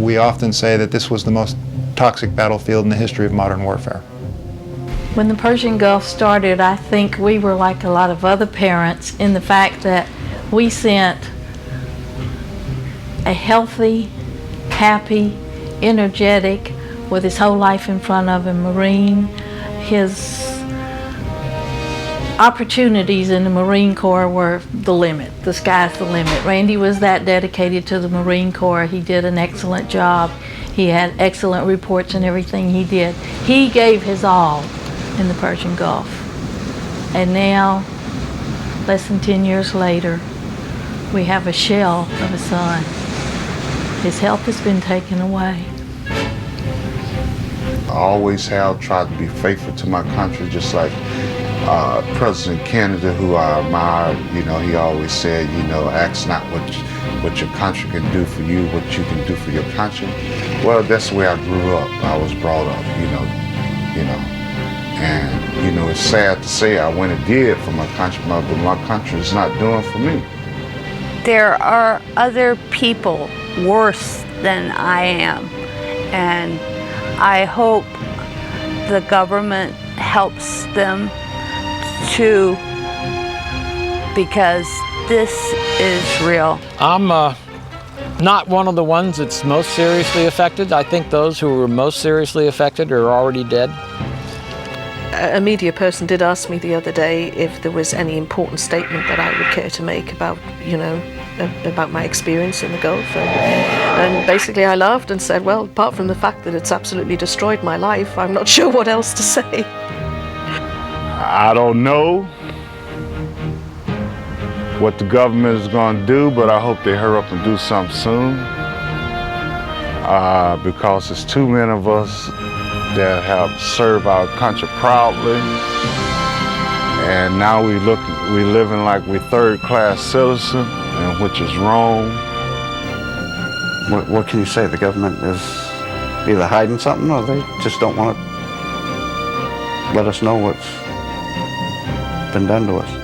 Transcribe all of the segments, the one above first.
we often say that this was the most toxic battlefield in the history of modern warfare. When the Persian Gulf started, I think we were like a lot of other parents in the fact that we sent a healthy, happy, energetic, with his whole life in front of him, Marine. His opportunities in the Marine Corps were the limit. The sky's the limit. Randy was that dedicated to the Marine Corps. He did an excellent job. He had excellent reports in everything he did. He gave his all in the Persian Gulf. And now, less than 10 years later, we have a shell of a son. His health has been taken away. I always have tried to be faithful to my country, just like President Kennedy, who I admire. You know, he always said, you know, ask not what your country can do for you, what you can do for your country. Well, that's the way I grew up. I was brought up, you know. And, you know, it's sad to say I went and did for my country, but my country is not doing for me. There are other people worse than I am, and I hope the government helps them too, because this is real. I'm not one of the ones that's most seriously affected. I think those who were most seriously affected are already dead. A media person did ask me the other day if there was any important statement that I would care to make about, you know, about my experience in the Gulf. And basically I laughed and said, well, apart from the fact that it's absolutely destroyed my life, I'm not sure what else to say. I don't know what the government is going to do, but I hope they hurry up and do something soon, because there's too many of us that have served our country proudly, and now we living like we're third-class citizens, and which is wrong. What can you say? The government is either hiding something, or they just don't want to let us know what's been done to us.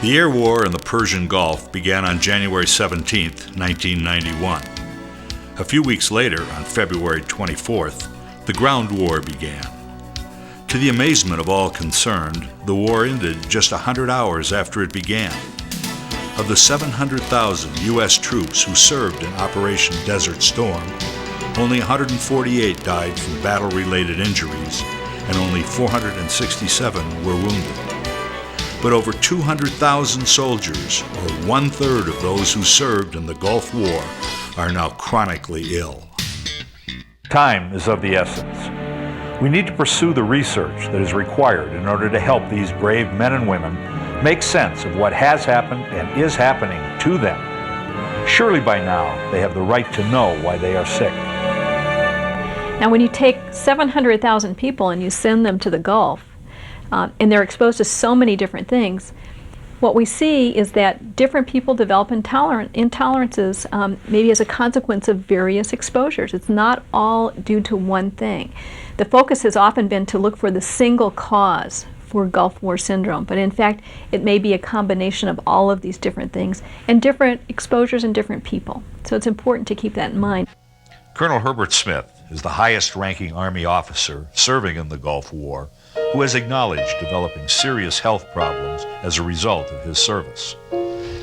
The air war in the Persian Gulf began on January 17, 1991. A few weeks later, on February 24th, the ground war began. To the amazement of all concerned, the war ended just 100 hours after it began. Of the 700,000 U.S. troops who served in Operation Desert Storm, only 148 died from battle-related injuries, and only 467 were wounded. But over 200,000 soldiers, or 1/3 of those who served in the Gulf War, are now chronically ill. Time is of the essence. We need to pursue the research that is required in order to help these brave men and women make sense of what has happened and is happening to them. Surely by now they have the right to know why they are sick. Now when you take 700,000 people and you send them to the Gulf, and they're exposed to so many different things, what we see is that different people develop intolerances maybe as a consequence of various exposures. It's not all due to one thing. The focus has often been to look for the single cause for Gulf War syndrome, but in fact it may be a combination of all of these different things and different exposures in different people. So it's important to keep that in mind. Colonel Herbert Smith is the highest-ranking Army officer serving in the Gulf War, who has acknowledged developing serious health problems as a result of his service.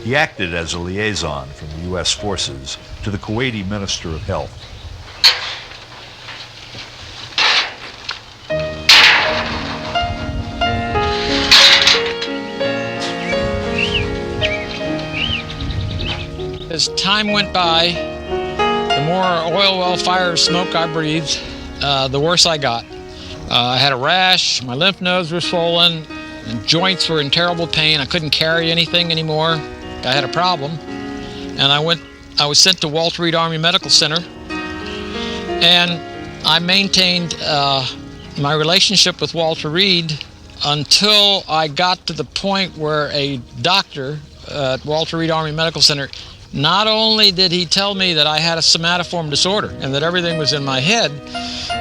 He acted as a liaison from the U.S. forces to the Kuwaiti Minister of Health. As time went by, the more oil well fire smoke I breathed, the worse I got. I had a rash, my lymph nodes were swollen, and joints were in terrible pain. I couldn't carry anything anymore. I had a problem. and I was sent to Walter Reed Army Medical Center, and I maintained my relationship with Walter Reed until I got to the point where a doctor at Walter Reed Army Medical Center, not only did he tell me that I had a somatoform disorder and that everything was in my head,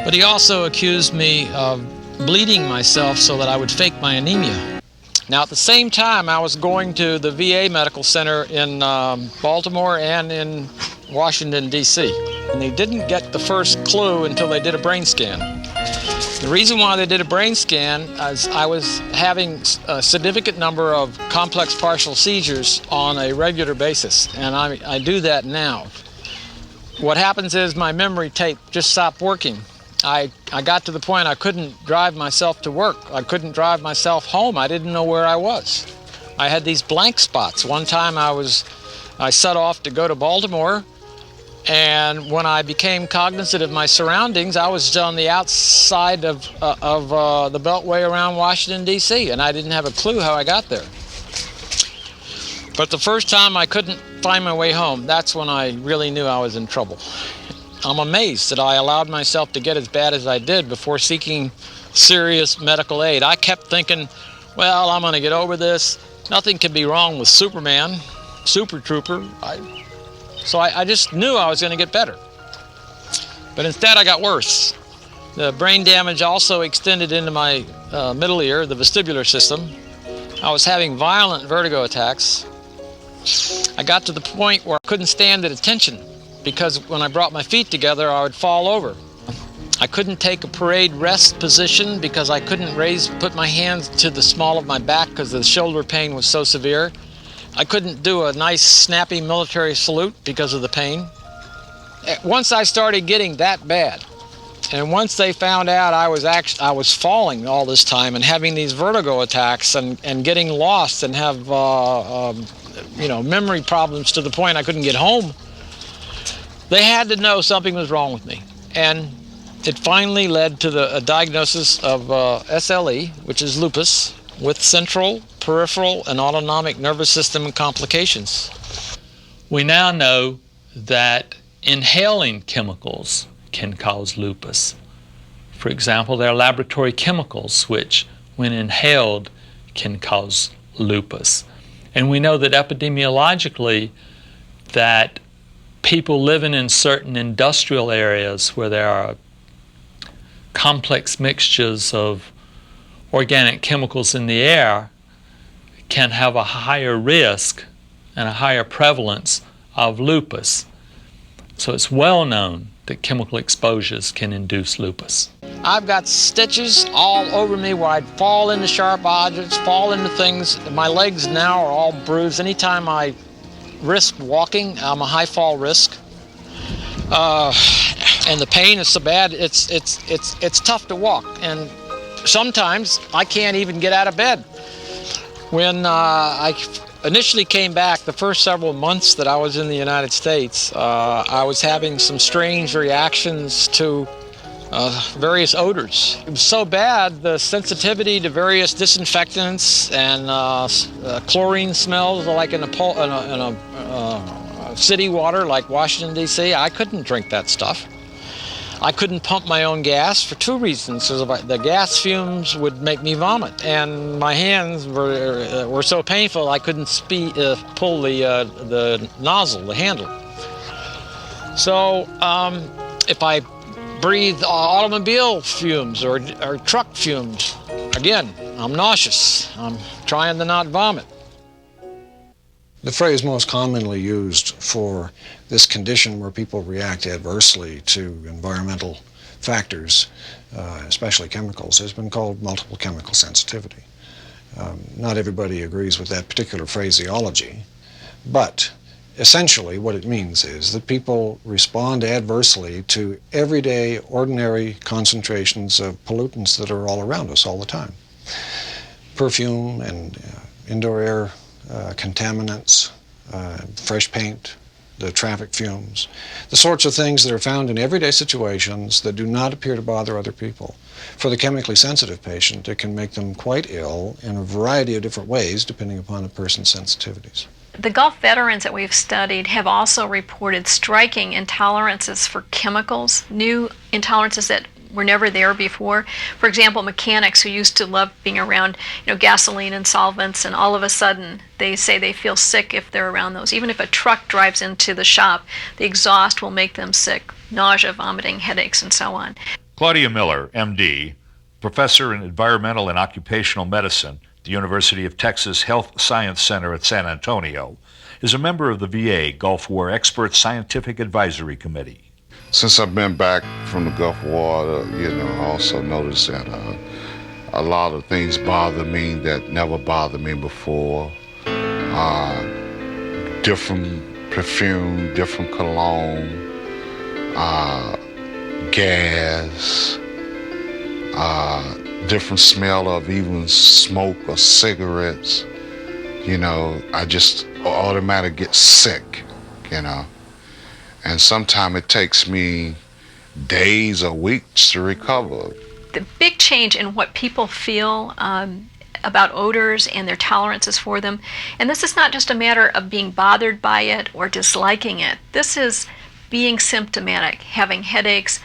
but he also accused me of bleeding myself so that I would fake my anemia. Now, at the same time, I was going to the VA Medical Center in Baltimore and in Washington, D.C. And they didn't get the first clue until they did a brain scan. The reason why they did a brain scan is I was having a significant number of complex partial seizures on a regular basis, and I do that now. What happens is my memory tape just stopped working. I got to the point I couldn't drive myself to work. I couldn't drive myself home. I didn't know where I was. I had these blank spots. One time I set off to go to Baltimore, and when I became cognizant of my surroundings, I was on the outside of the beltway around Washington, D.C., and I didn't have a clue how I got there. But the first time I couldn't find my way home, that's when I really knew I was in trouble. I'm amazed that I allowed myself to get as bad as I did before seeking serious medical aid. I kept thinking, well, I'm going to get over this. Nothing can be wrong with Superman, Super Trooper. So I just knew I was going to get better. But instead I got worse. The brain damage also extended into my middle ear, the vestibular system. I was having violent vertigo attacks. I got to the point where I couldn't stand at attention, because when I brought my feet together, I would fall over. I couldn't take a parade rest position because I couldn't put my hands to the small of my back because the shoulder pain was so severe. I couldn't do a nice snappy military salute because of the pain. Once I started getting that bad, and once they found out I was falling all this time and having these vertigo attacks and getting lost and have memory problems to the point I couldn't get home, they had to know something was wrong with me. And it finally led to a diagnosis of SLE, which is lupus, with central, peripheral, and autonomic nervous system complications. We now know that inhaling chemicals can cause lupus. For example, there are laboratory chemicals which, when inhaled, can cause lupus. And we know that epidemiologically that people living in certain industrial areas where there are complex mixtures of organic chemicals in the air can have a higher risk and a higher prevalence of lupus. So it's well known that chemical exposures can induce lupus. I've got stitches all over me where I'd fall into sharp objects, fall into things. My legs now are all bruised. Anytime I risk walking, I'm a high fall risk. And the pain is so bad, it's tough to walk. And sometimes I can't even get out of bed. When I initially came back, the first several months that I was in the United States, I was having some strange reactions to various odors. It was so bad, the sensitivity to various disinfectants and chlorine smells, like in a city water like Washington, D.C., I couldn't drink that stuff. I couldn't pump my own gas for two reasons. The gas fumes would make me vomit, and my hands were so painful I couldn't pull the nozzle, the handle. So if I breathe automobile fumes or truck fumes, again, I'm nauseous. I'm trying to not vomit. The phrase most commonly used for this condition where people react adversely to environmental factors, especially chemicals, has been called multiple chemical sensitivity. Not everybody agrees with that particular phraseology, but essentially what it means is that people respond adversely to everyday, ordinary concentrations of pollutants that are all around us all the time. Perfume and indoor air contaminants, fresh paint, the traffic fumes, the sorts of things that are found in everyday situations that do not appear to bother other people. For the chemically sensitive patient, it can make them quite ill in a variety of different ways depending upon a person's sensitivities. The Gulf veterans that we've studied have also reported striking intolerances for chemicals, new intolerances that were never there before. For example, mechanics who used to love being around, gasoline and solvents, and all of a sudden they say they feel sick if they're around those. Even if a truck drives into the shop, the exhaust will make them sick, nausea, vomiting, headaches, and so on. Claudia Miller, MD, professor in environmental and occupational medicine at the University of Texas Health Science Center at San Antonio, is a member of the VA Gulf War Expert Scientific Advisory Committee. Since I've been back from the Gulf War, I also noticed that a lot of things bother me that never bothered me before. Different perfume, different cologne, gas, different smell of even smoke or cigarettes. I just automatically get sick, And sometimes it takes me days or weeks to recover. The big change in what people feel about odors and their tolerances for them, and this is not just a matter of being bothered by it or disliking it. This is being symptomatic, having headaches,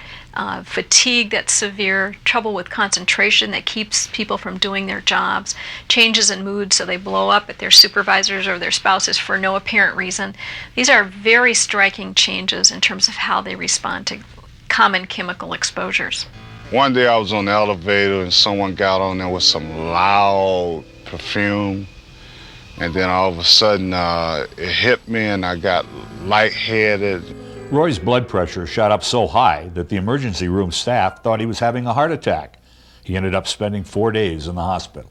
fatigue that's severe, trouble with concentration that keeps people from doing their jobs, changes in mood so they blow up at their supervisors or their spouses for no apparent reason. These are very striking changes in terms of how they respond to common chemical exposures. One day I was on the elevator and someone got on there with some loud perfume, and then all of a sudden it hit me and I got lightheaded. Roy's blood pressure shot up so high that the emergency room staff thought he was having a heart attack. He ended up spending 4 days in the hospital.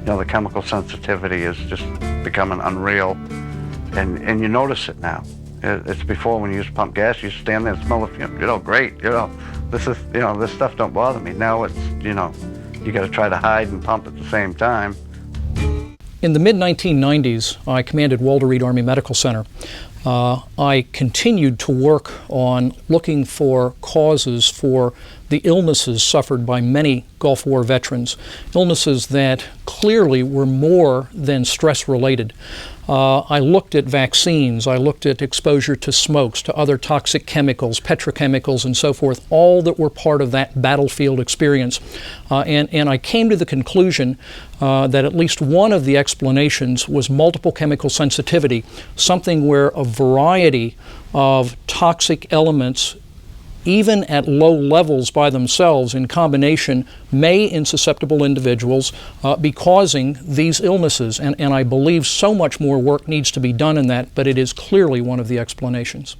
The chemical sensitivity is just becoming unreal, and you notice it now. It's before when you used to pump gas, you stand there and smell the fume, great, this is, this stuff don't bother me. Now it's, you got to try to hide and pump at the same time. In the mid-1990s, I commanded Walter Reed Army Medical Center. I continued to work on looking for causes for the illnesses suffered by many Gulf War veterans, illnesses that clearly were more than stress-related. I looked at vaccines, I looked at exposure to smokes, to other toxic chemicals, petrochemicals, and so forth, all that were part of that battlefield experience. And I came to the conclusion that at least one of the explanations was multiple chemical sensitivity, something where a variety of toxic elements, even at low levels by themselves in combination, may in susceptible individuals be causing these illnesses. And I believe so much more work needs to be done in that, but it is clearly one of the explanations.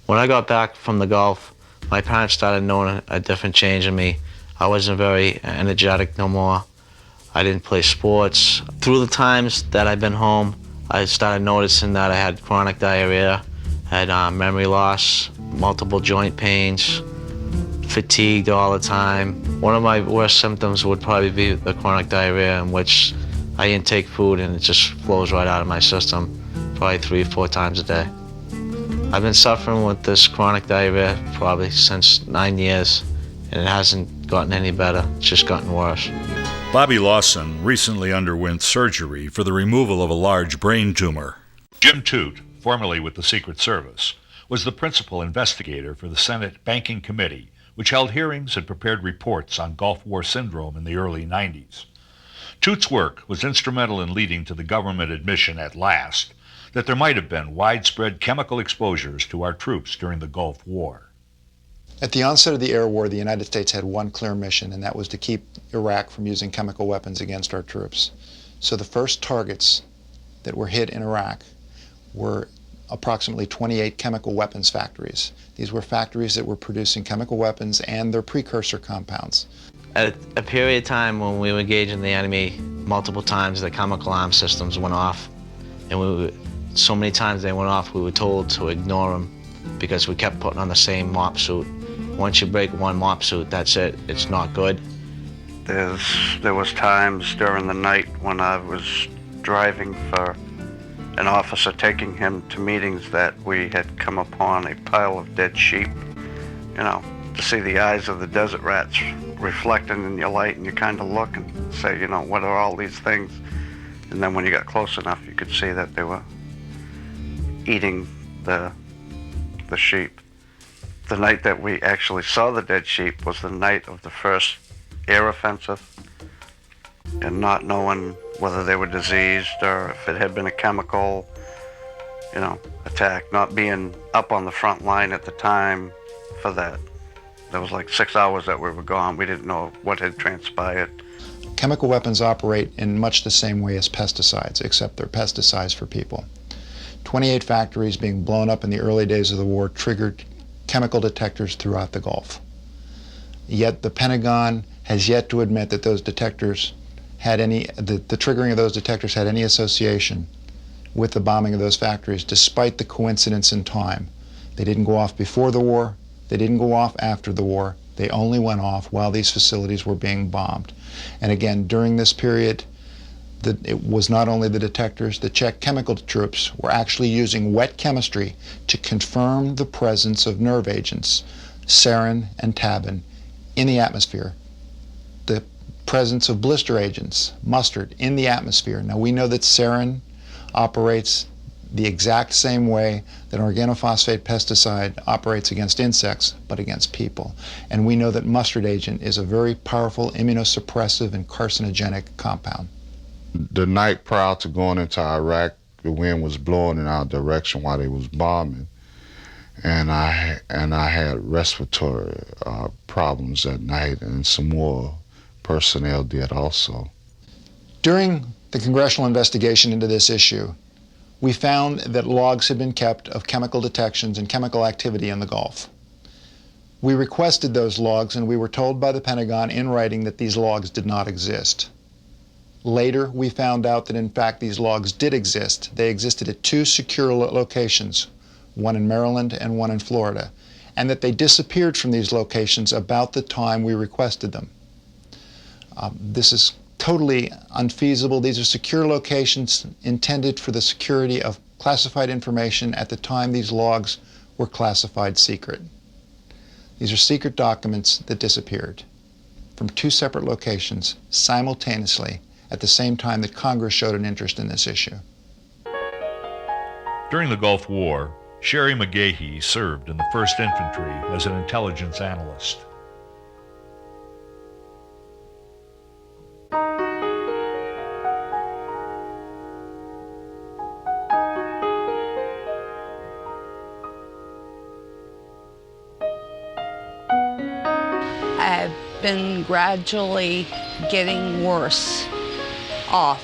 When I got back from the Gulf, my parents started knowing a different change in me. I wasn't very energetic no more. I didn't play sports. Through the times that I've been home, I started noticing that I had chronic diarrhea, had memory loss, multiple joint pains, fatigued all the time. One of my worst symptoms would probably be the chronic diarrhea, in which I intake food and it just flows right out of my system, probably 3 or 4 times a day. I've been suffering with this chronic diarrhea probably since 9 years, and it hasn't gotten any better, it's just gotten worse. Bobby Lawson recently underwent surgery for the removal of a large brain tumor. Jim Toot, formerly with the Secret Service, was the principal investigator for the Senate Banking Committee, which held hearings and prepared reports on Gulf War syndrome in the early 90s. Toot's work was instrumental in leading to the government admission at last that there might have been widespread chemical exposures to our troops during the Gulf War. At the onset of the air war, the United States had one clear mission, and that was to keep Iraq from using chemical weapons against our troops. So the first targets that were hit in Iraq were approximately 28 chemical weapons factories. These were factories that were producing chemical weapons and their precursor compounds. At a period of time when we were engaging the enemy, multiple times the chemical arm systems went off. And so many times they went off, we were told to ignore them because we kept putting on the same mop suit. Once you break one mop suit, that's it. It's not good. There was times during the night when I was driving for an officer, taking him to meetings, that we had come upon a pile of dead sheep. To see the eyes of the desert rats reflecting in your light, and you kind of look and say, what are all these things? And then when you got close enough, you could see that they were eating the sheep. The night that we actually saw the dead sheep was the night of the first air offensive, and not knowing whether they were diseased or if it had been a chemical, attack, not being up on the front line at the time for that. There was like 6 hours that we were gone. We didn't know what had transpired. Chemical weapons operate in much the same way as pesticides, except they're pesticides for people. 28 factories being blown up in the early days of the war triggered chemical detectors throughout the Gulf. Yet the Pentagon has yet to admit that those detectors had the triggering of those detectors had any association with the bombing of those factories, despite the coincidence in time. They didn't go off before the war, they didn't go off after the war, they only went off while these facilities were being bombed. And again, during this period, it was not only the detectors, the Czech chemical troops were actually using wet chemistry to confirm the presence of nerve agents, sarin and tabin, in the atmosphere. The presence of blister agents, mustard, in the atmosphere. Now we know that sarin operates the exact same way that organophosphate pesticide operates against insects, but against people. And we know that mustard agent is a very powerful immunosuppressive and carcinogenic compound. The night prior to going into Iraq, the wind was blowing in our direction while they was bombing, and I had respiratory problems that night, and some more personnel did also. During the congressional investigation into this issue, we found that logs had been kept of chemical detections and chemical activity in the Gulf. We requested those logs, and we were told by the Pentagon in writing that these logs did not exist. Later, we found out that in fact these logs did exist. They existed at 2 secure locations, one in Maryland and one in Florida, and that they disappeared from these locations about the time we requested them. This is totally unfeasible. These are secure locations intended for the security of classified information at the time these logs were classified secret. These are secret documents that disappeared from 2 separate locations simultaneously at the same time that Congress showed an interest in this issue. During the Gulf War, Sherry McGahee served in the 1st Infantry as an intelligence analyst. I've been gradually getting worse off,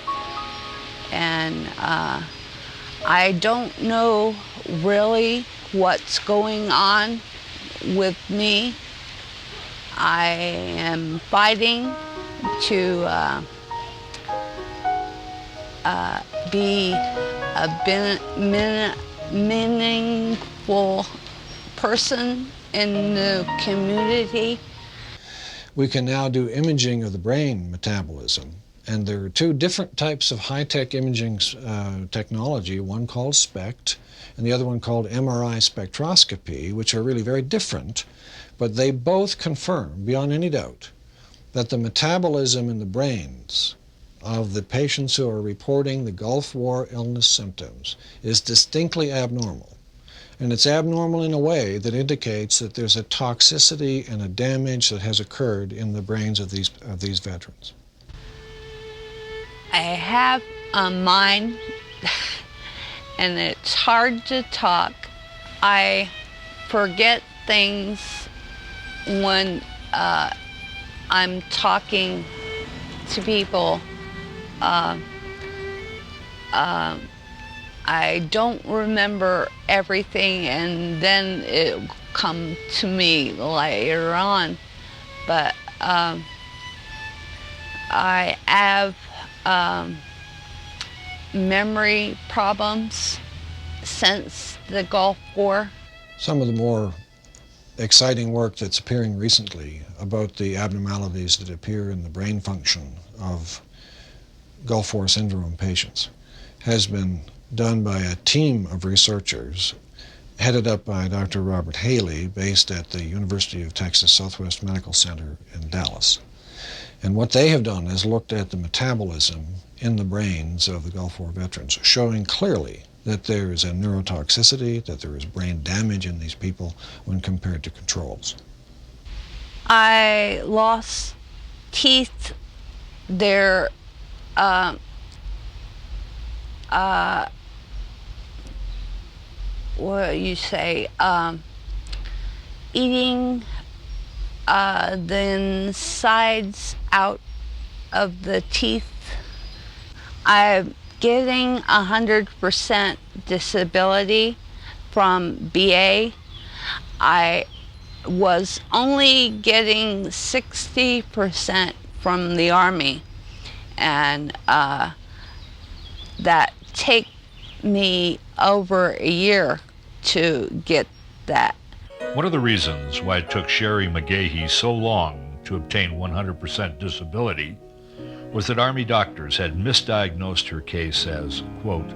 and I don't know really what's going on with me. I am fighting to be a meaningful person in the community. We can now do imaging of the brain metabolism, and there are 2 different types of high-tech imaging technology, one called SPECT and the other one called MRI spectroscopy, which are really very different, but they both confirm, beyond any doubt, that the metabolism in the brains of the patients who are reporting the Gulf War illness symptoms is distinctly abnormal. And it's abnormal in a way that indicates that there's a toxicity and a damage that has occurred in the brains of these veterans. I have a mind, and it's hard to talk. I forget things when I'm talking to people. I don't remember everything, and then it'll come to me later on. But I have memory problems since the Gulf War. Some of the more exciting work that's appearing recently about the abnormalities that appear in the brain function of Gulf War syndrome patients has been done by a team of researchers headed up by Dr. Robert Haley, based at the University of Texas Southwest Medical Center in Dallas. And what they have done is looked at the metabolism in the brains of the Gulf War veterans, showing clearly that there is a neurotoxicity, that there is brain damage in these people when compared to controls. I lost teeth. They're what you say, eating the insides out of the teeth. I'm getting 100% disability from BA. I was only getting 60% from the Army, and that take me over a year to get that. One of the reasons why it took Sherry McGahee so long to obtain 100% disability was that Army doctors had misdiagnosed her case as, quote,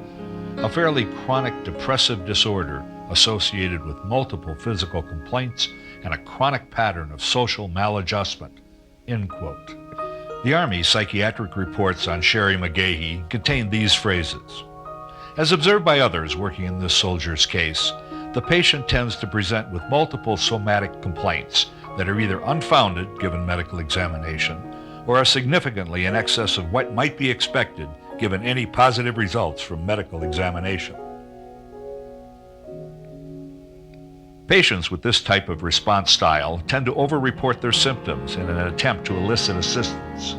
a fairly chronic depressive disorder associated with multiple physical complaints and a chronic pattern of social maladjustment, end quote. The Army psychiatric reports on Sherry McGahee contain these phrases. As observed by others working in this soldier's case, the patient tends to present with multiple somatic complaints that are either unfounded given medical examination or are significantly in excess of what might be expected given any positive results from medical examination. Patients with this type of response style tend to over-report their symptoms in an attempt to elicit assistance.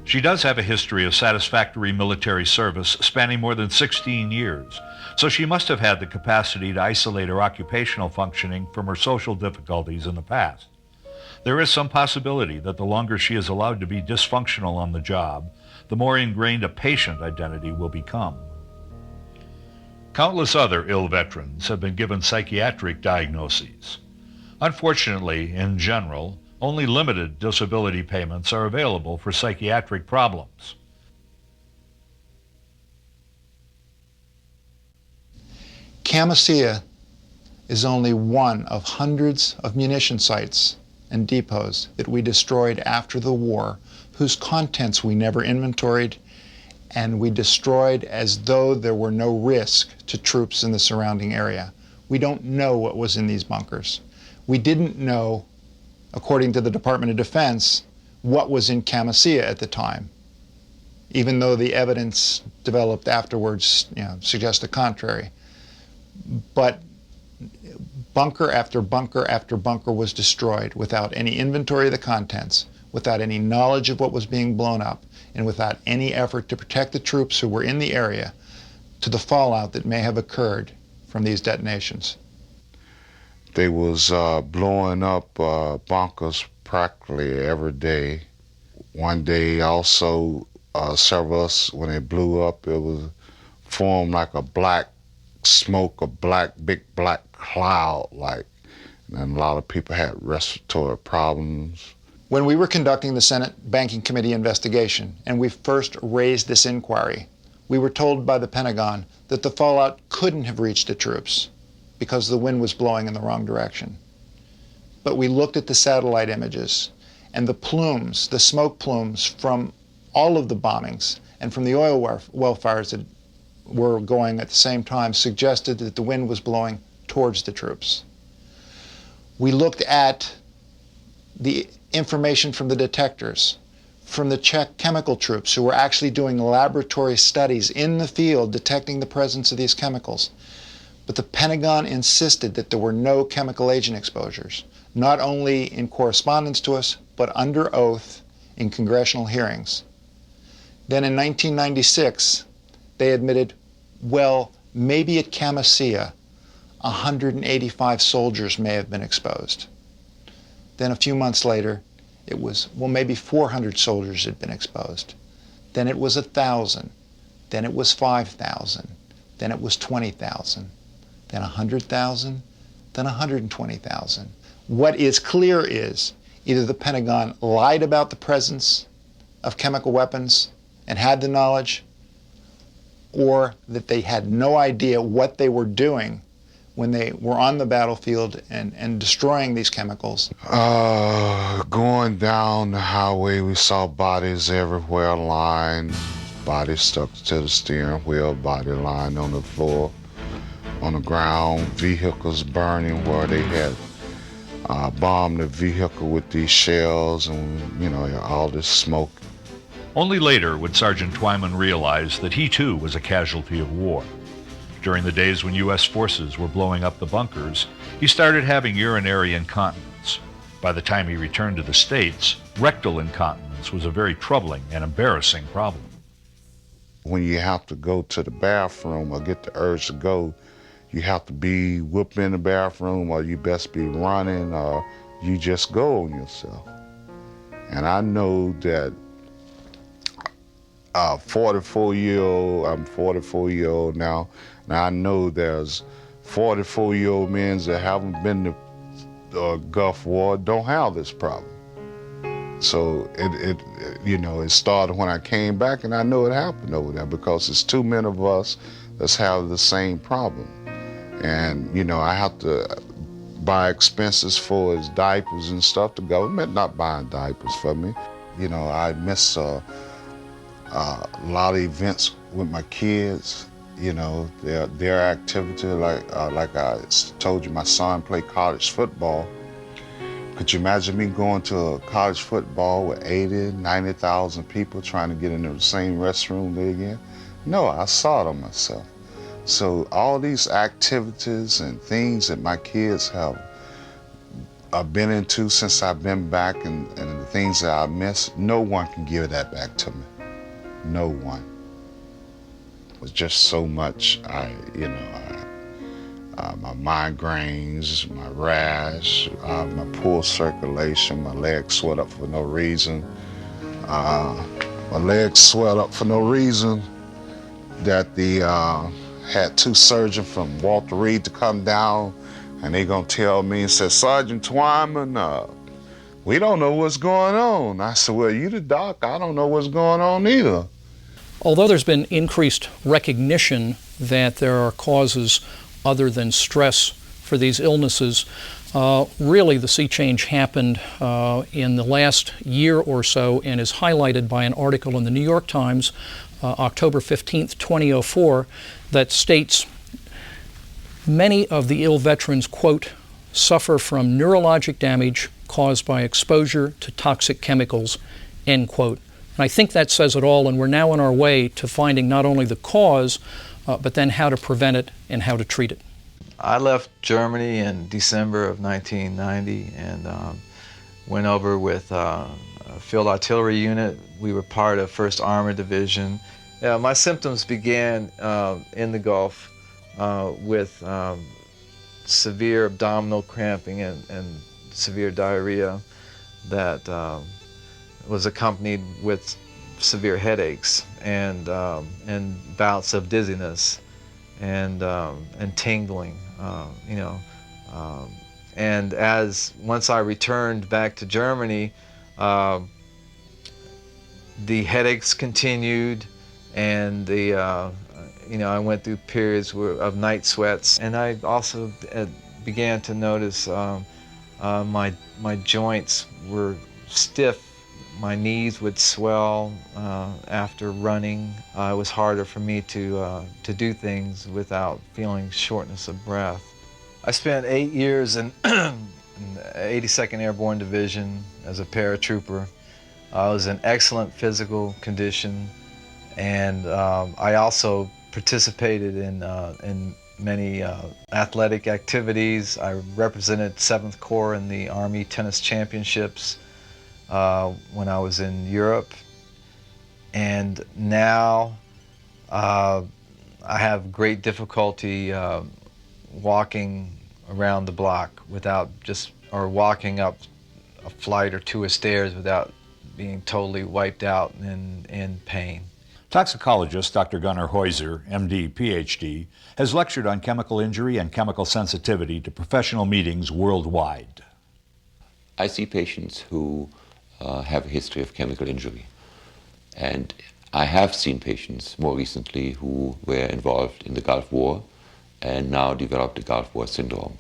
She does have a history of satisfactory military service spanning more than 16 years, so she must have had the capacity to isolate her occupational functioning from her social difficulties in the past. There is some possibility that the longer she is allowed to be dysfunctional on the job, the more ingrained a patient identity will become. Countless other ill veterans have been given psychiatric diagnoses. Unfortunately, in general, only limited disability payments are available for psychiatric problems. Camisea is only one of hundreds of munition sites and depots that we destroyed after the war, whose contents we never inventoried, and we destroyed as though there were no risk to troops in the surrounding area. We don't know what was in these bunkers. We didn't know, according to the Department of Defense, what was in Camisea at the time, even though the evidence developed afterwards, suggests the contrary. But bunker after bunker after bunker was destroyed without any inventory of the contents, without any knowledge of what was being blown up, and without any effort to protect the troops who were in the area to the fallout that may have occurred from these detonations. They was blowing up bunkers practically every day. One day also, several of us, when it blew up, it was formed like a black smoke, a big black cloud, and a lot of people had respiratory problems. When we were conducting the Senate Banking Committee investigation and we first raised this inquiry, we were told by the Pentagon that the fallout couldn't have reached the troops because the wind was blowing in the wrong direction. But we looked at the satellite images, and the plumes, the smoke plumes from all of the bombings and from the oil well fires that were going at the same time suggested that the wind was blowing towards the troops. We looked at the information from the detectors, from the Czech chemical troops who were actually doing laboratory studies in the field detecting the presence of these chemicals. But the Pentagon insisted that there were no chemical agent exposures, not only in correspondence to us, but under oath in congressional hearings. Then in 1996, they admitted, well, maybe at Camisea, 185 soldiers may have been exposed. Then a few months later, it was, well, maybe 400 soldiers had been exposed. Then it was 1,000. Then it was 5,000. Then it was 20,000. Then 100,000. Then 120,000. What is clear is either the Pentagon lied about the presence of chemical weapons and had the knowledge, or that they had no idea what they were doing when they were on the battlefield and destroying these chemicals? Going down the highway, we saw bodies everywhere lying, bodies stuck to the steering wheel, body lying on the floor, on the ground, vehicles burning where they had bombed the vehicle with these shells and, you know, all this smoke. Only later would Sergeant Twyman realize that he too was a casualty of war. During the days when U.S. forces were blowing up the bunkers, he started having urinary incontinence. By the time he returned to the States, rectal incontinence was a very troubling and embarrassing problem. When you have to go to the bathroom or get the urge to go, you have to be whooped in the bathroom, or you best be running, or you just go on yourself. And I know that 44-year-old, I'm 44-year-old now, and I know there's 44-year-old men that haven't been to the Gulf War, don't have this problem. So it started when I came back, and I know it happened over there because it's too many of us that have the same problem. And, you know, I have to buy expenses for his diapers and stuff. The government not buying diapers for me. You know, I miss a lot of events with my kids. You know, their activity, like I told you, my son played college football. Could you imagine me going to a college football with 80, 90,000 people trying to get into the same restroom there again? No, I saw them myself. So all these activities and things that my kids have been into since I've been back, and the things that I miss, no one can give that back to me. No one. It was just so much. My migraines, my rash, my poor circulation, my legs swelled up for no reason. My legs swelled up for no reason. That had two surgeons from Walter Reed to come down, and they gonna tell me and say, Sergeant Twyman, we don't know what's going on. I said, well, you the doc, I don't know what's going on either. Although there's been increased recognition that there are causes other than stress for these illnesses, really the sea change happened in the last year or so, and is highlighted by an article in the New York Times, October 15th, 2004, that states many of the ill veterans, quote, suffer from neurologic damage caused by exposure to toxic chemicals, end quote. And I think that says it all, and we're now on our way to finding not only the cause, but then how to prevent it and how to treat it. I left Germany in December of 1990 and went over with a field artillery unit. We were part of 1st Armored Division. My symptoms began in the Gulf with severe abdominal cramping and severe diarrhea that was accompanied with severe headaches and bouts of dizziness and tingling, and once I returned back to Germany, the headaches continued, and I went through periods of night sweats, and I also began to notice my joints were stiff. My knees would swell after running. It was harder for me to do things without feeling shortness of breath. I spent 8 years in the 82nd Airborne Division as a paratrooper. I was in excellent physical condition, and I also participated in many athletic activities. I represented 7th Corps in the Army Tennis Championships when I was in Europe, and now I have great difficulty walking around the block or walking up a flight or two of stairs without being totally wiped out and in pain. Toxicologist Dr. Gunnar Heuser, MD, PhD, has lectured on chemical injury and chemical sensitivity to professional meetings worldwide. I see patients who have a history of chemical injury, and I have seen patients more recently who were involved in the Gulf War and now developed the Gulf War syndrome.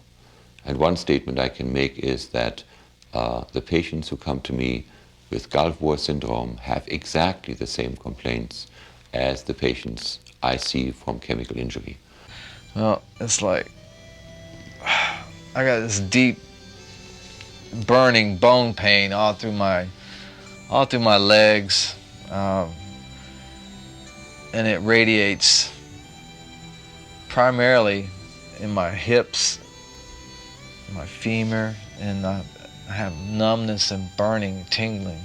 And one statement I can make is that the patients who come to me with Gulf War syndrome have exactly the same complaints as the patients I see from chemical injury. Well, it's like I got this deep burning bone pain all through my legs, and it radiates primarily in my hips, my femur, and I have numbness and burning, tingling,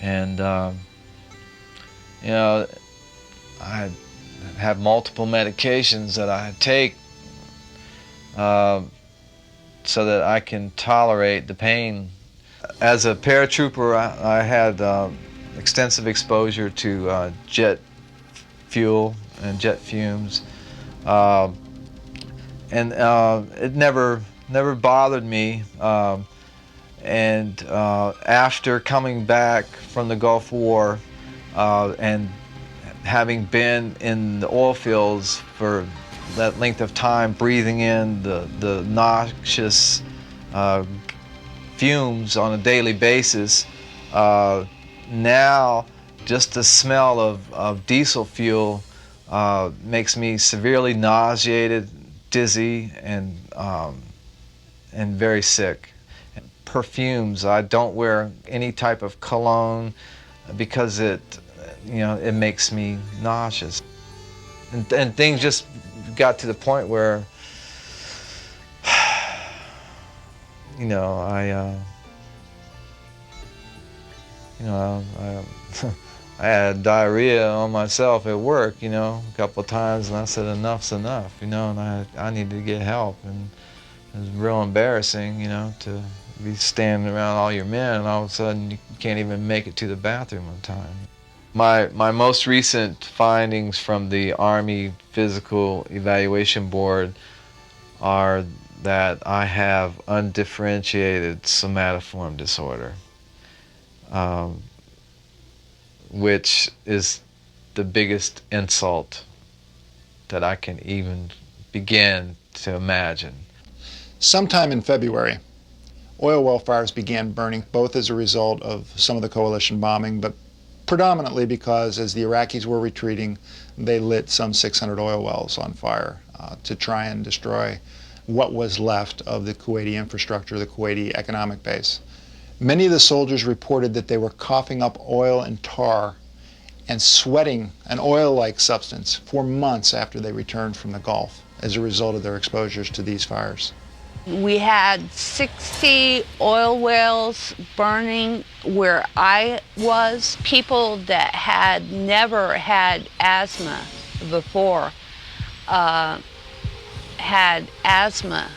and you know, I have multiple medications that I take so that I can tolerate the pain. As a paratrooper, I had extensive exposure to jet fuel and jet fumes, and it never bothered me. And after coming back from the Gulf War and having been in the oil fields for that length of time, breathing in the noxious fumes on a daily basis, now just the smell of diesel fuel makes me severely nauseated, dizzy, and very sick. Perfumes, I don't wear any type of cologne because it makes me nauseous. And things just got to the point where, I had diarrhea on myself at work, a couple of times, and I said enough's enough, and I needed to get help, and it was real embarrassing, to be standing around all your men, and all of a sudden you can't even make it to the bathroom on time. My most recent findings from the Army Physical Evaluation Board are that I have undifferentiated somatoform disorder, which is the biggest insult that I can even begin to imagine. Sometime in February, oil well fires began burning, both as a result of some of the coalition bombing, but predominantly because as the Iraqis were retreating, they lit some 600 oil wells on fire to try and destroy what was left of the Kuwaiti infrastructure, the Kuwaiti economic base. Many of the soldiers reported that they were coughing up oil and tar and sweating an oil-like substance for months after they returned from the Gulf as a result of their exposures to these fires. We had 60 oil wells burning where I was. People that had never had asthma before had asthma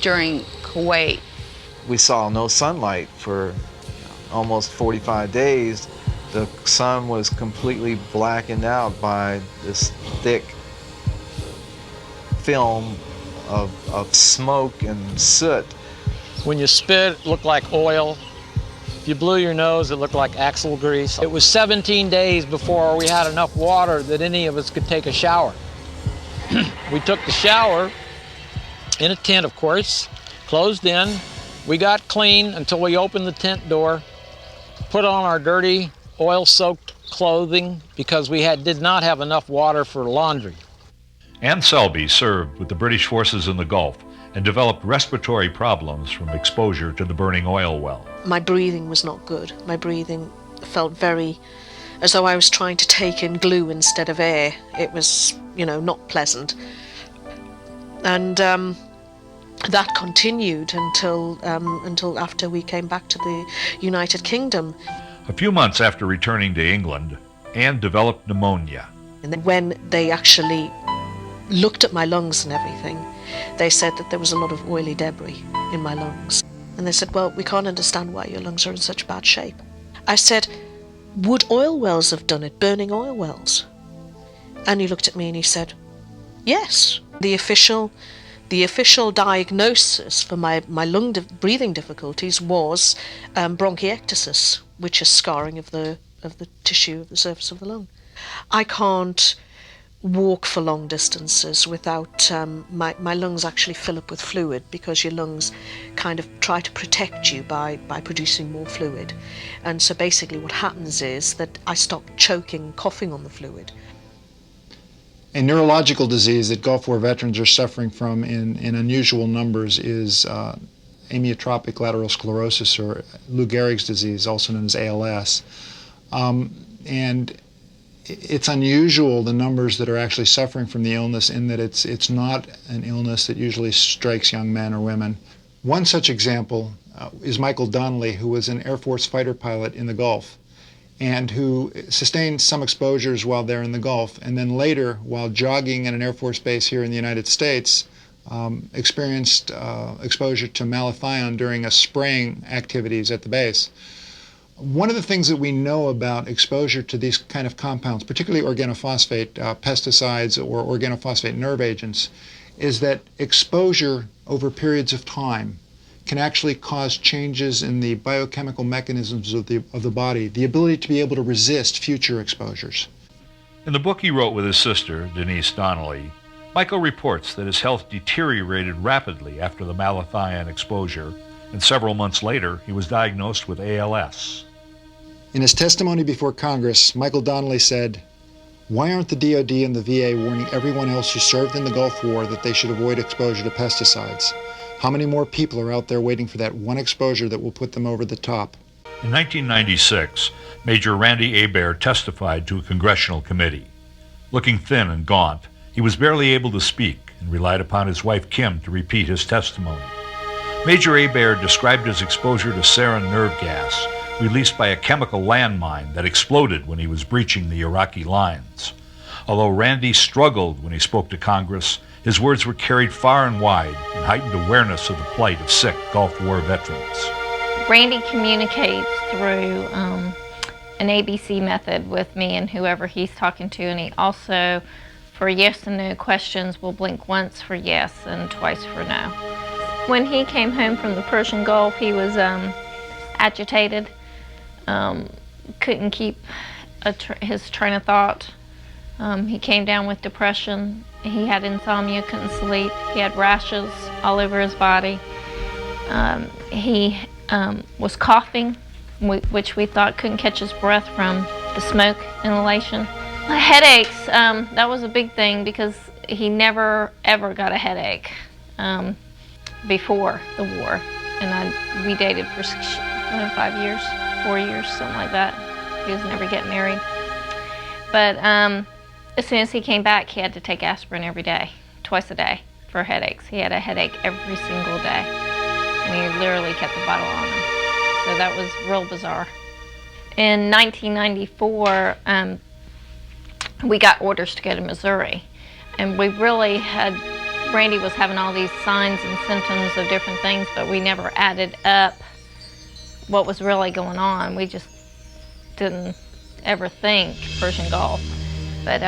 during Kuwait. We saw no sunlight for almost 45 days. The sun was completely blackened out by this thick film of smoke and soot. When you spit, it looked like oil. If you blew your nose, it looked like axle grease. It was 17 days before we had enough water that any of us could take a shower. We took the shower in a tent, of course, closed in. We got clean until we opened the tent door, put on our dirty, oil-soaked clothing because we did not have enough water for laundry. Ann Selby served with the British forces in the Gulf and developed respiratory problems from exposure to the burning oil well. My breathing was not good. My breathing felt very as though I was trying to take in glue instead of air. It was, not pleasant. And that continued until after we came back to the United Kingdom. A few months after returning to England, Ann developed pneumonia. And then when they actually looked at my lungs and everything, they said that there was a lot of oily debris in my lungs. And they said, well, we can't understand why your lungs are in such bad shape. I said, would oil wells have done it, burning oil wells? And he looked at me and he said, yes. The official diagnosis for my lung breathing difficulties was bronchiectasis, which is scarring of the tissue of the surface of the lung. I can't walk for long distances without my lungs actually fill up with fluid, because your lungs kind of try to protect you by producing more fluid. And so basically what happens is that I stop choking, coughing on the fluid. A neurological disease that Gulf War veterans are suffering from in unusual numbers is amyotrophic lateral sclerosis, or Lou Gehrig's disease, also known as ALS. And it's unusual, the numbers that are actually suffering from the illness, in that it's not an illness that usually strikes young men or women. One such example is Michael Donnelly, who was an Air Force fighter pilot in the Gulf, and who sustained some exposures while there in the Gulf, and then later, while jogging at an Air Force base here in the United States, experienced exposure to malathion during a spraying activities at the base. One of the things that we know about exposure to these kind of compounds, particularly organophosphate pesticides or organophosphate nerve agents, is that exposure over periods of time can actually cause changes in the biochemical mechanisms of the body, the ability to be able to resist future exposures. In the book he wrote with his sister, Denise Donnelly, Michael reports that his health deteriorated rapidly after the malathion exposure, and several months later he was diagnosed with ALS. In his testimony before Congress, Michael Donnelly said, "Why aren't the DoD and the VA warning everyone else who served in the Gulf War that they should avoid exposure to pesticides? How many more people are out there waiting for that one exposure that will put them over the top?" In 1996, Major Randy Hebert testified to a congressional committee. Looking thin and gaunt, he was barely able to speak and relied upon his wife Kim to repeat his testimony. Major Hebert described his exposure to sarin nerve gas, released by a chemical landmine that exploded when he was breaching the Iraqi lines. Although Randy struggled when he spoke to Congress, his words were carried far and wide and heightened awareness of the plight of sick Gulf War veterans. Randy communicates through an ABC method with me and whoever he's talking to, and he also, for yes and no questions, will blink once for yes and twice for no. When he came home from the Persian Gulf, he was agitated, couldn't keep his train of thought. He came down with depression. He had insomnia, couldn't sleep. He had rashes all over his body. He was coughing, which we thought couldn't catch his breath from the smoke inhalation. Headaches, that was a big thing because he never ever got a headache before the war. And we dated for 5 years, 4 years, something like that. He was never getting married. But as soon as he came back, he had to take aspirin every day, twice a day, for headaches. He had a headache every single day, and he literally kept the bottle on him. So that was real bizarre. In 1994, we got orders to go to Missouri, and we really had, Randy was having all these signs and symptoms of different things, but we never added up what was really going on. We just didn't ever think Persian Gulf. But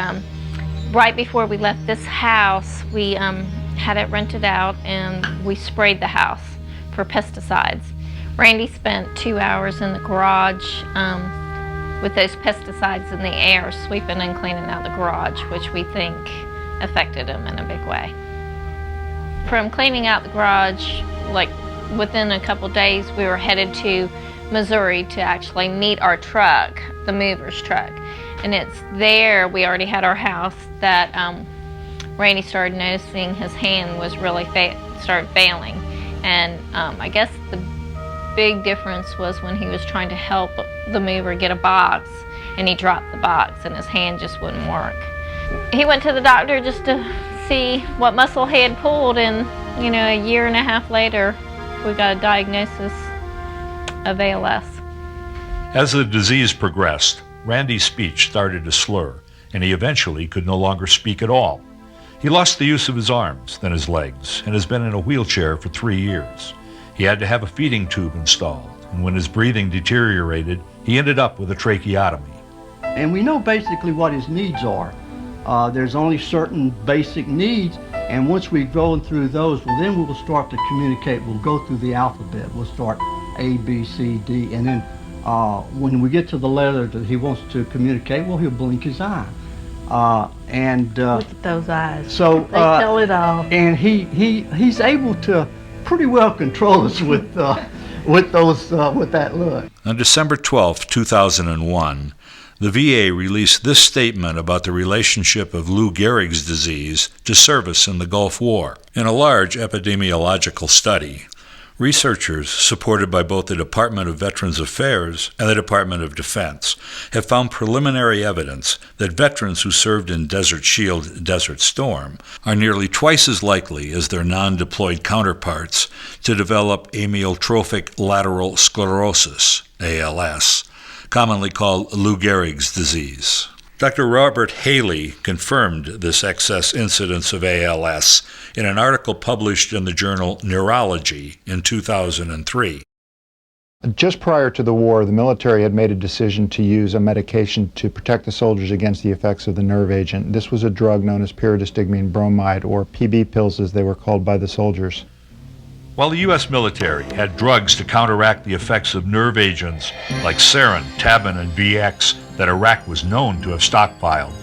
right before we left this house, we had it rented out and we sprayed the house for pesticides. Randy spent 2 hours in the garage with those pesticides in the air, sweeping and cleaning out the garage, which we think affected him in a big way. From cleaning out the garage, like within a couple days, we were headed to Missouri to actually meet our truck, the mover's truck. And it's there, we already had our house, that Randy started noticing his hand was really started failing. And I guess the big difference was when he was trying to help the mover get a box, and he dropped the box and his hand just wouldn't work. He went to the doctor just to see what muscle he had pulled, and a year and a half later we got a diagnosis of ALS. As the disease progressed, Randy's speech started to slur, and he eventually could no longer speak at all. He lost the use of his arms, then his legs, and has been in a wheelchair for 3 years. He had to have a feeding tube installed, and when his breathing deteriorated, he ended up with a tracheotomy. And we know basically what his needs are. There's only certain basic needs, and once we've gone through those, well, then we will start to communicate. We'll go through the alphabet. We'll start A, B, C, D, and then when we get to the letter that he wants to communicate, well, he'll blink his eye. And Look at those eyes. so They tell it all. And he's able to pretty well control us with that look. On December 12, 2001, the VA released this statement about the relationship of Lou Gehrig's disease to service in the Gulf War. In a large epidemiological study, researchers, supported by both the Department of Veterans Affairs and the Department of Defense, have found preliminary evidence that veterans who served in Desert Shield, Desert Storm are nearly twice as likely as their non-deployed counterparts to develop amyotrophic lateral sclerosis, ALS, commonly called Lou Gehrig's disease. Dr. Robert Haley confirmed this excess incidence of ALS in an article published in the journal Neurology in 2003. Just prior to the war, the military had made a decision to use a medication to protect the soldiers against the effects of the nerve agent. This was a drug known as pyridostigmine bromide, or PB pills as they were called by the soldiers. While the U.S. military had drugs to counteract the effects of nerve agents like sarin, tabin, and VX that Iraq was known to have stockpiled,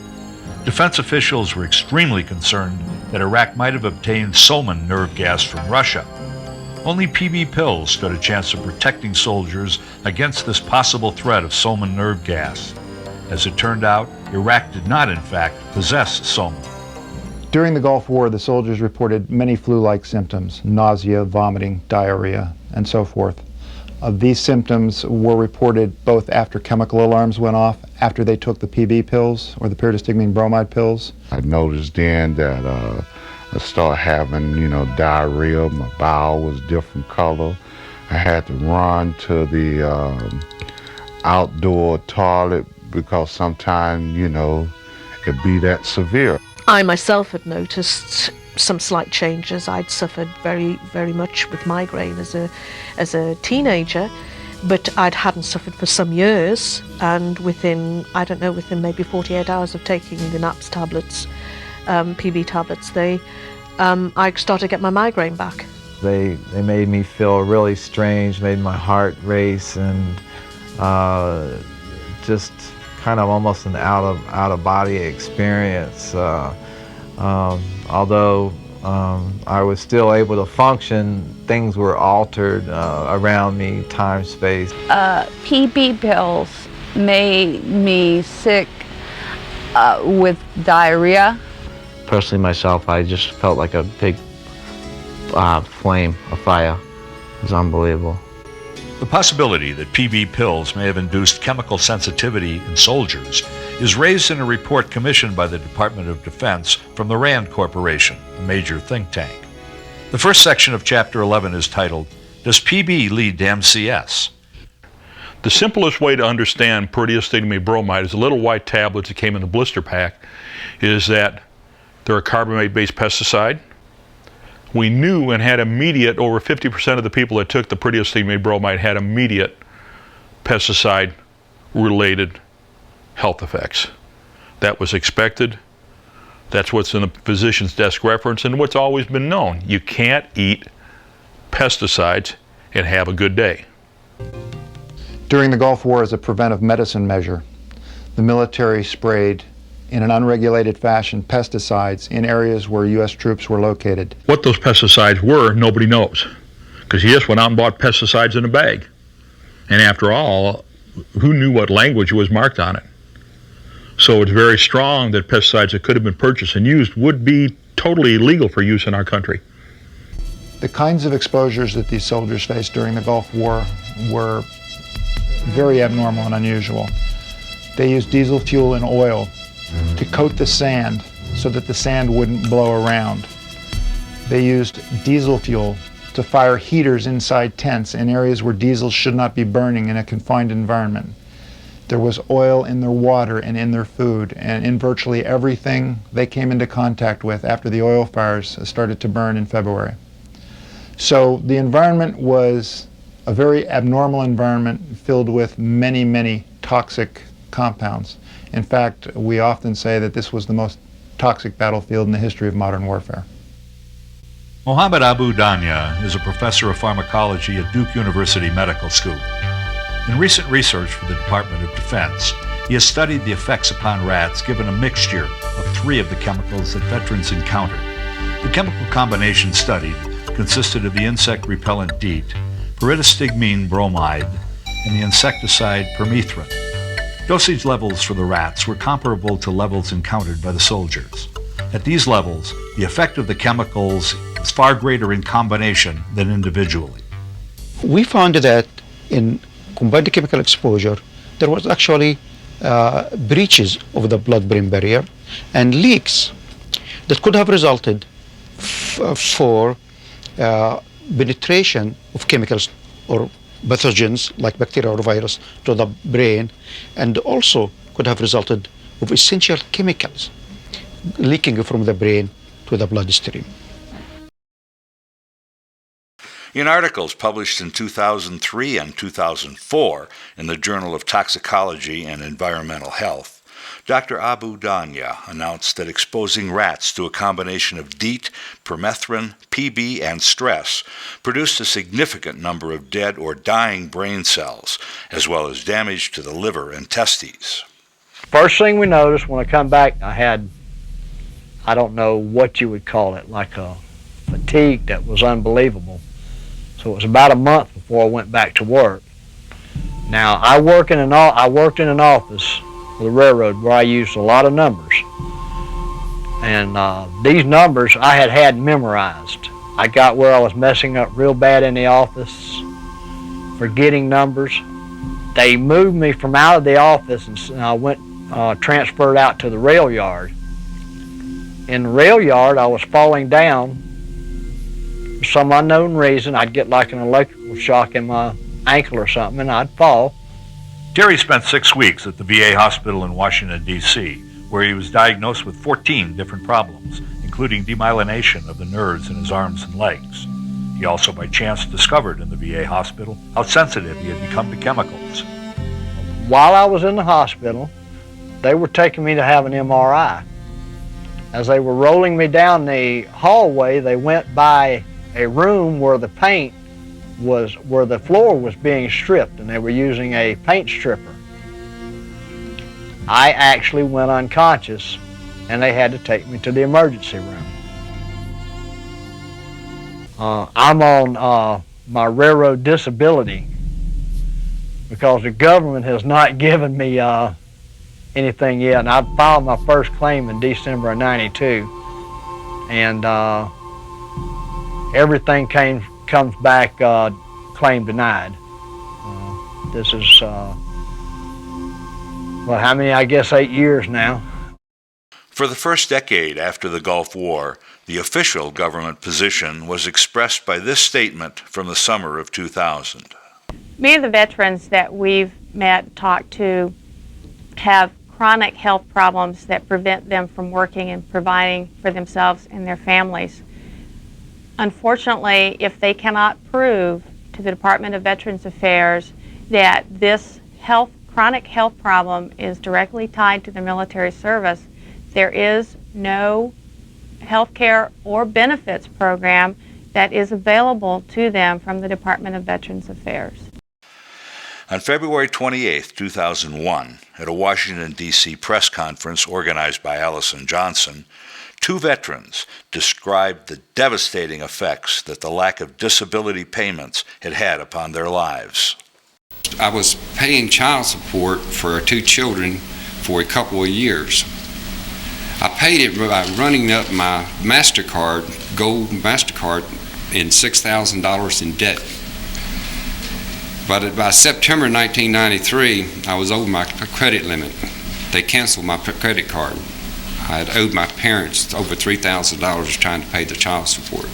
defense officials were extremely concerned that Iraq might have obtained Soman nerve gas from Russia. Only PB pills stood a chance of protecting soldiers against this possible threat of Soman nerve gas. As it turned out, Iraq did not, in fact, possess Soman. During the Gulf War, the soldiers reported many flu-like symptoms: nausea, vomiting, diarrhea, and so forth. These symptoms were reported both after chemical alarms went off, after they took the PB pills, or the pyridostigmine bromide pills. I noticed then that I started having, diarrhea. My bowel was different color. I had to run to the outdoor toilet because sometimes, it'd be that severe. I myself had noticed some slight changes. I'd suffered very, very much with migraine as a teenager, but I hadn't suffered for some years. And within maybe 48 hours of taking the NAPS tablets, PB tablets, I started to get my migraine back. They made me feel really strange, made my heart race, and just kind of almost an out of body experience. Although I was still able to function, things were altered around me, time, space. PB pills made me sick with diarrhea. Personally, myself, I just felt like a big flame, a fire. It was unbelievable. The possibility that PB pills may have induced chemical sensitivity in soldiers is raised in a report commissioned by the Department of Defense from the RAND Corporation, a major think tank. The first section of Chapter 11 is titled, Does PB Lead to MCS? The simplest way to understand pyridostigmine bromide is the little white tablets that came in the blister pack, is that they're a carbamate-based pesticide. We knew and had immediate, over 50% of the people that took the pyridostigmine bromide had immediate pesticide-related health effects. That was expected. That's what's in the physician's desk reference and what's always been known. You can't eat pesticides and have a good day. During the Gulf War, as a preventive medicine measure, the military sprayed in an unregulated fashion pesticides in areas where U.S. troops were located. What those pesticides were, nobody knows, because he just went out and bought pesticides in a bag. And after all, who knew what language was marked on it? So it's very strong that pesticides that could have been purchased and used would be totally illegal for use in our country. The kinds of exposures that these soldiers faced during the Gulf War were very abnormal and unusual. They used diesel fuel and oil to coat the sand so that the sand wouldn't blow around. They used diesel fuel to fire heaters inside tents in areas where diesel should not be burning in a confined environment. There was oil in their water and in their food, and in virtually everything they came into contact with after the oil fires started to burn in February. So the environment was a very abnormal environment filled with many, many toxic compounds. In fact, we often say that this was the most toxic battlefield in the history of modern warfare. Mohammed Abu Danya is a professor of pharmacology at Duke University Medical School. In recent research for the Department of Defense, He has studied the effects upon rats given a mixture of 3 of the chemicals that veterans encountered. The chemical combination studied consisted of the insect repellent DEET, pyridostigmine bromide, and the insecticide permethrin. Dosage levels for the rats were comparable to levels encountered by the soldiers. At these levels, the effect of the chemicals is far greater in combination than individually. We found that in combined chemical exposure, there was actually breaches of the blood-brain barrier and leaks that could have resulted for penetration of chemicals or pathogens like bacteria or virus to the brain, and also could have resulted of essential chemicals leaking from the brain to the bloodstream. In articles published in 2003 and 2004 in the Journal of Toxicology and Environmental Health, Dr. Abu Danya announced that exposing rats to a combination of DEET, permethrin, PB, and stress produced a significant number of dead or dying brain cells, as well as damage to the liver and testes. First thing we noticed when I come back, I had, I don't know what you would call it, like a fatigue that was unbelievable. So it was about a month before I went back to work. Now, I worked in an office for the railroad where I used a lot of numbers. And these numbers I had memorized. I got where I was messing up real bad in the office, forgetting numbers. They moved me from out of the office and I went transferred out to the rail yard. In the rail yard, I was falling down. For some unknown reason, I'd get like an electrical shock in my ankle or something, and I'd fall. Terry spent 6 weeks at the VA hospital in Washington, D.C., where he was diagnosed with 14 different problems, including demyelination of the nerves in his arms and legs. He also by chance discovered in the VA hospital how sensitive he had become to chemicals. While I was in the hospital, they were taking me to have an MRI. As they were rolling me down the hallway, they went by a room where the paint was, where the floor was being stripped, and they were using a paint stripper. I actually went unconscious, and they had to take me to the emergency room. I'm on my railroad disability because the government has not given me anything yet, and I filed my first claim in December of '92, and everything comes back claim denied. This is well, how many? I guess 8 years now. For the first decade after the Gulf War, the official government position was expressed by this statement from the summer of 2000. Many of the veterans that we've met and talked to have chronic health problems that prevent them from working and providing for themselves and their families. Unfortunately, if they cannot prove to the Department of Veterans Affairs that this chronic health problem is directly tied to their military service, there is no health care or benefits program that is available to them from the Department of Veterans Affairs. On February 28, 2001, at a Washington, D.C. press conference organized by Alison Johnson, 2 veterans described the devastating effects that the lack of disability payments had had upon their lives. I was paying child support for our 2 children for a couple of years. I paid it by running up my MasterCard, gold MasterCard, in $6,000 in debt. But by September 1993, I was over my credit limit. They canceled my credit card. I had owed my parents over $3,000 trying to pay the child support.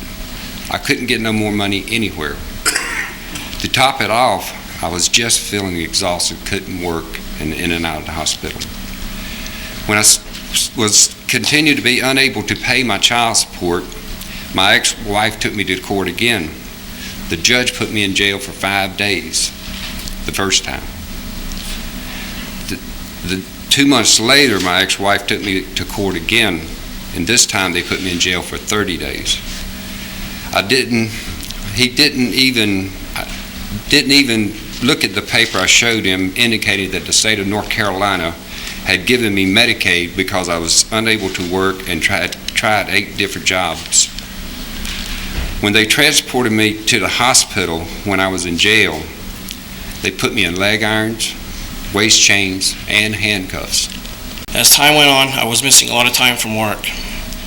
I couldn't get no more money anywhere. To top it off, I was just feeling exhausted, couldn't work, and in and out of the hospital. When I was continued to be unable to pay my child support, my ex-wife took me to court again. The judge put me in jail for 5 days, the first time. 2 months later, my ex-wife took me to court again, and this time they put me in jail for 30 days. He didn't even look at the paper I showed him indicating that the state of North Carolina had given me Medicaid because I was unable to work and tried 8 different jobs. When they transported me to the hospital when I was in jail, they put me in leg irons, waist chains, and handcuffs. As time went on, I was missing a lot of time from work.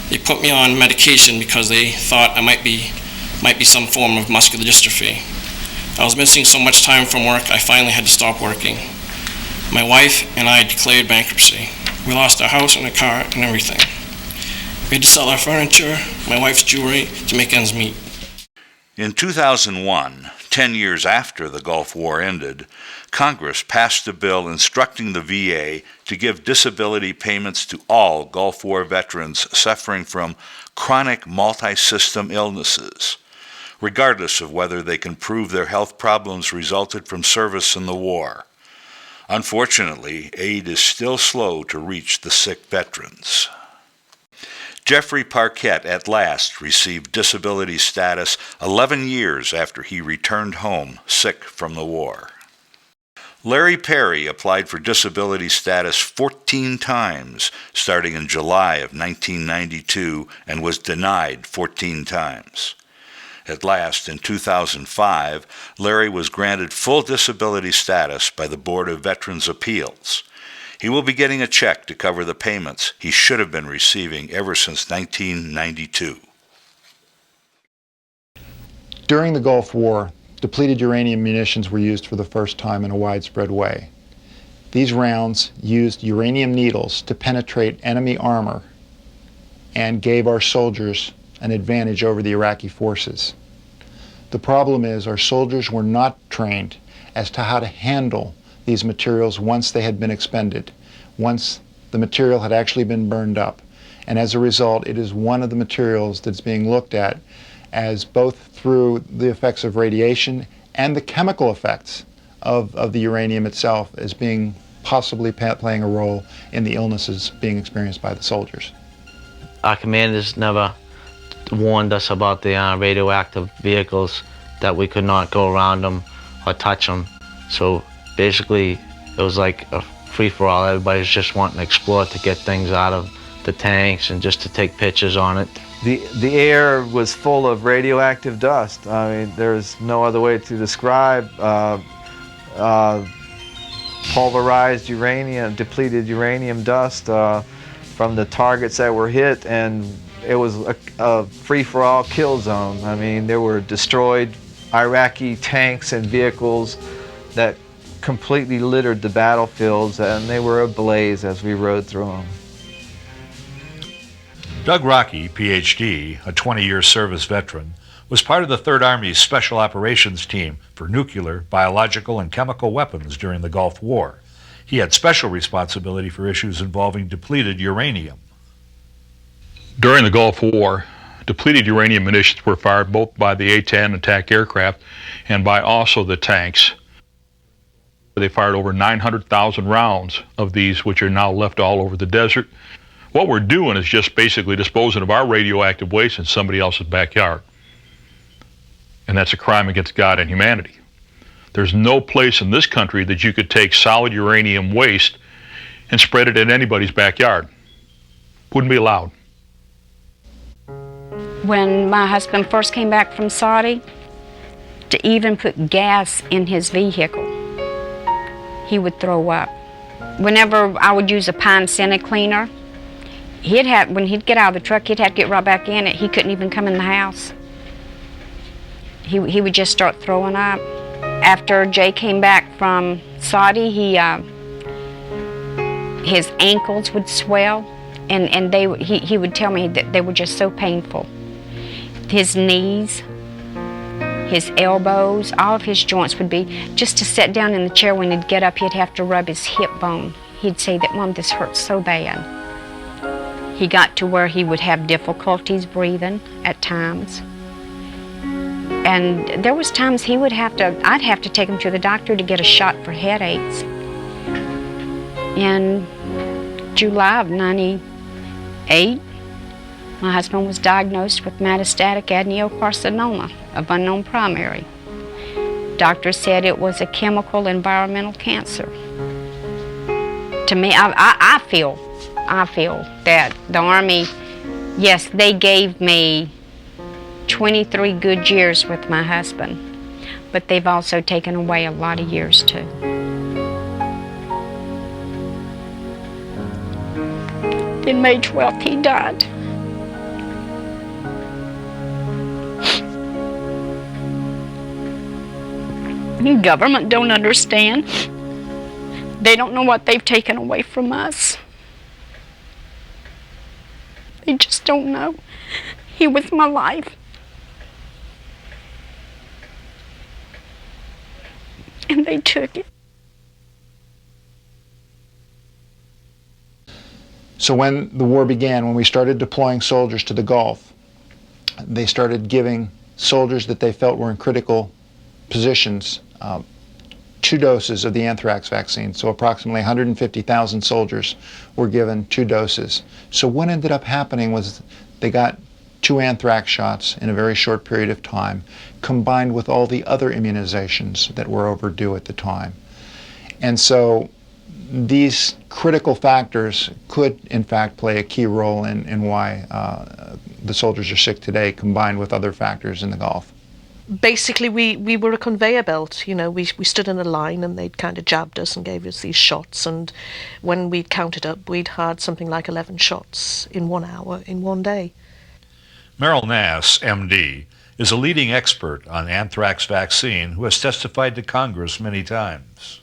They put me on medication because they thought I might be some form of muscular dystrophy. I was missing so much time from work, I finally had to stop working. My wife and I declared bankruptcy. We lost our house and a car and everything. We had to sell our furniture, my wife's jewelry, to make ends meet. In 2001, 10 years after the Gulf War ended, Congress passed a bill instructing the VA to give disability payments to all Gulf War veterans suffering from chronic multi-system illnesses, regardless of whether they can prove their health problems resulted from service in the war. Unfortunately, aid is still slow to reach the sick veterans. Jeffrey Parquette at last received disability status 11 years after he returned home sick from the war. Larry Perry applied for disability status 14 times starting in July of 1992 and was denied 14 times. At last, in 2005, Larry was granted full disability status by the Board of Veterans' Appeals. He will be getting a check to cover the payments he should have been receiving ever since 1992. During the Gulf War, depleted uranium munitions were used for the first time in a widespread way. These rounds used uranium needles to penetrate enemy armor and gave our soldiers an advantage over the Iraqi forces. The problem is our soldiers were not trained as to how to handle these materials once they had been expended, once the material had actually been burned up. And as a result, it is one of the materials that's being looked at as both through the effects of radiation and the chemical effects of the uranium itself as being possibly playing a role in the illnesses being experienced by the soldiers. Our commanders never warned us about the radioactive vehicles, that we could not go around them or touch them. So basically, it was like a free-for-all. Everybody's just wanting to explore to get things out of the tanks and just to take pictures on it. The air was full of radioactive dust. I mean, there's no other way to describe pulverized uranium, depleted uranium dust from the targets that were hit, and it was a free-for-all kill zone. I mean, there were destroyed Iraqi tanks and vehicles that completely littered the battlefields, and they were ablaze as we rode through them. Doug Rocky, Ph.D., a 20-year service veteran, was part of the 3rd Army's Special Operations Team for nuclear, biological, and chemical weapons during the Gulf War. He had special responsibility for issues involving depleted uranium. During the Gulf War, depleted uranium munitions were fired both by the A-10 attack aircraft and by also the tanks. They fired over 900,000 rounds of these, which are now left all over the desert. What we're doing is just basically disposing of our radioactive waste in somebody else's backyard. And that's a crime against God and humanity. There's no place in this country that you could take solid uranium waste and spread it in anybody's backyard. Wouldn't be allowed. When my husband first came back from Saudi, to even put gas in his vehicle, he would throw up. Whenever I would use a pine scented cleaner, when he'd get out of the truck, he'd have to get right back in it. He couldn't even come in the house. He would just start throwing up. After Jay came back from Saudi, his ankles would swell, and he would tell me that they were just so painful. His knees, his elbows, all of his joints would be, just to sit down in the chair when he'd get up, he'd have to rub his hip bone. He'd say that, "Mom, this hurts so bad." He got to where he would have difficulties breathing at times. And there was times I'd have to take him to the doctor to get a shot for headaches. In July of '98, my husband was diagnosed with metastatic adenocarcinoma of unknown primary. Doctors said it was a chemical environmental cancer. To me, I feel that the Army, yes, they gave me 23 good years with my husband, but they've also taken away a lot of years too. In May 12th, he died. The government don't understand. They don't know what they've taken away from us. They just don't know. He was my life. And they took it. So when the war began, when we started deploying soldiers to the Gulf, they started giving soldiers that they felt were in critical positions 2 doses of the anthrax vaccine. So approximately 150,000 soldiers were given 2 doses. So what ended up happening was they got 2 anthrax shots in a very short period of time, combined with all the other immunizations that were overdue at the time. And so these critical factors could, in fact, play a key role in why the soldiers are sick today, combined with other factors in the Gulf. Basically, we were a conveyor belt. You know, we stood in a line and they'd kind of jabbed us and gave us these shots. And when we'd counted up, we'd had something like 11 shots in 1 hour, in 1 day. Merrill Nass, MD, is a leading expert on anthrax vaccine who has testified to Congress many times.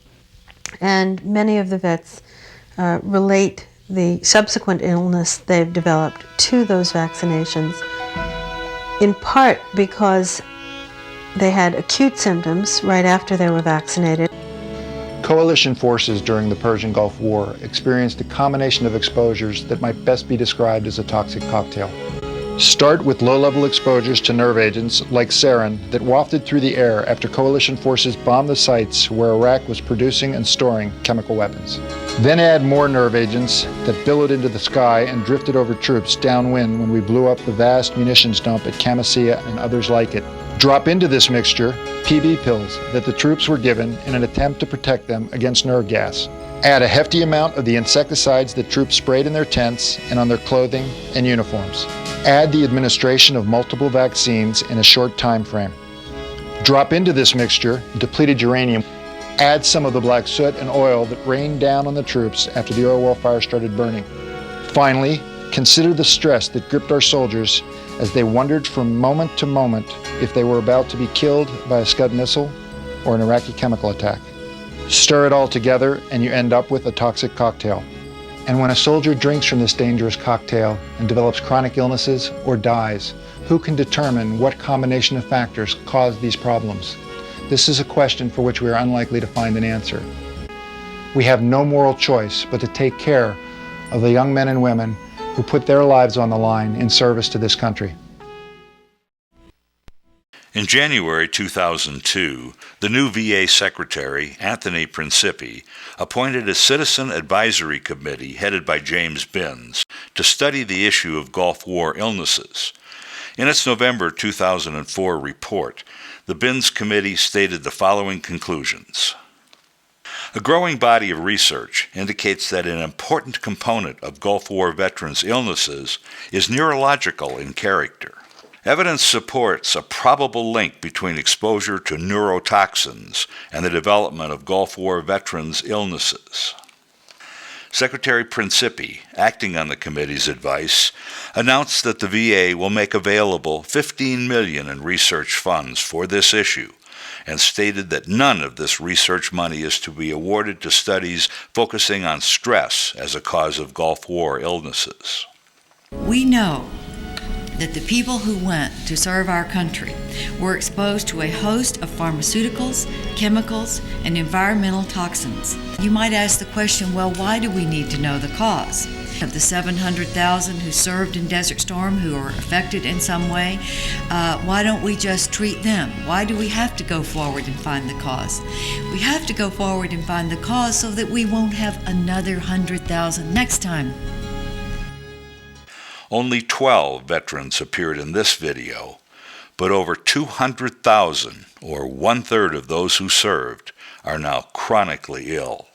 And many of the vets relate the subsequent illness they've developed to those vaccinations, in part because they had acute symptoms right after they were vaccinated. Coalition forces during the Persian Gulf War experienced a combination of exposures that might best be described as a toxic cocktail. Start with low-level exposures to nerve agents like sarin that wafted through the air after coalition forces bombed the sites where Iraq was producing and storing chemical weapons. Then add more nerve agents that billowed into the sky and drifted over troops downwind when we blew up the vast munitions dump at Camisea and others like it. Drop into this mixture PB pills that the troops were given in an attempt to protect them against nerve gas. Add a hefty amount of the insecticides that troops sprayed in their tents and on their clothing and uniforms. Add the administration of multiple vaccines in a short time frame. Drop into this mixture depleted uranium. Add some of the black soot and oil that rained down on the troops after the oil well fire started burning. Finally, consider the stress that gripped our soldiers as they wondered from moment to moment if they were about to be killed by a Scud missile or an Iraqi chemical attack. Stir it all together and you end up with a toxic cocktail. And when a soldier drinks from this dangerous cocktail and develops chronic illnesses or dies, who can determine what combination of factors caused these problems? This is a question for which we are unlikely to find an answer. We have no moral choice but to take care of the young men and women who put their lives on the line in service to this country. In January 2002, the new VA Secretary, Anthony Principi, appointed a citizen advisory committee headed by James Binns to study the issue of Gulf War illnesses. In its November 2004 report, the Binns Committee stated the following conclusions. A growing body of research indicates that an important component of Gulf War veterans' illnesses is neurological in character. Evidence supports a probable link between exposure to neurotoxins and the development of Gulf War veterans' illnesses. Secretary Principi, acting on the committee's advice, announced that the VA will make available $15 million in research funds for this issue, and stated that none of this research money is to be awarded to studies focusing on stress as a cause of Gulf War illnesses. We know that the people who went to serve our country were exposed to a host of pharmaceuticals, chemicals, and environmental toxins. You might ask the question, well, why do we need to know the cause? Of the 700,000 who served in Desert Storm who are affected in some way, why don't we just treat them? Why do we have to go forward and find the cause? We have to go forward and find the cause so that we won't have another 100,000 next time. Only 12 veterans appeared in this video, but over 200,000, or 1/3 of those who served, are now chronically ill.